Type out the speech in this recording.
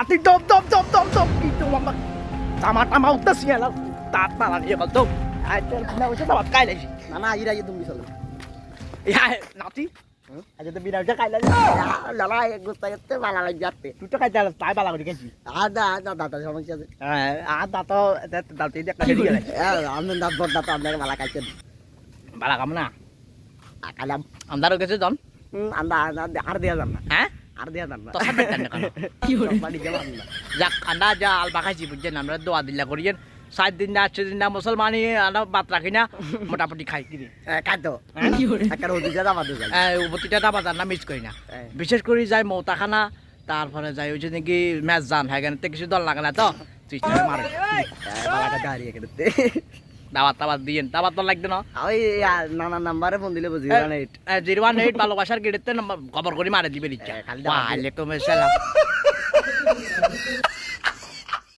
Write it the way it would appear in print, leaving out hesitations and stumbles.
Ati dom dom dom dom dom gitu mama. Tama utas ya lah. Tat malah dia kalau dom. Ada bina udah dapat kai lagi. Nana ira itu bisa lo. Ya nanti. Aja tu bina udah kai lagi. Ya, lala gusta itu malah lagi jatuh. Tu tu kai jalan tai bala dikasih. Ada sama siapa? Ada to nanti dia kasih dia lagi. Ya, anda dapat anda malah kacau. Bala kamu na. Kalam, Anda udah kasih dom. anda ardia sana. Hah? Ardia sana. To sampai tanda kan. Balik jalan. যাক আন্ডা যা আলবাকাইছি বুঝছেন আমরা দোয়া দিল্লা করিয়েন 7 দিন না 8 দিন না মুসলমানি আমরা বাত রাখি না মোটামুটি খাই কিনি Kado. Akan udah jadi apa tuh? প্রতিটা দাবা না মিস করি না বিশেষ করে যাই মৌতাখানা তারপরে যাই ওই যে নাকি ম্যাচ জান হয় কেন কিছু দল লাগে না তো তুই মারে Malah kagari ya gitu. দাবাত দিয়েন দাবাত তো লাগবে না ওই নানা নাম্বারে ফোন দিলে বুঝি না এটা 01 ভালোবাসার গেটেতে খবর করে মারে দিবে ইচ্ছা খালি দাবাত ওয়ালাইকুম আসসালাম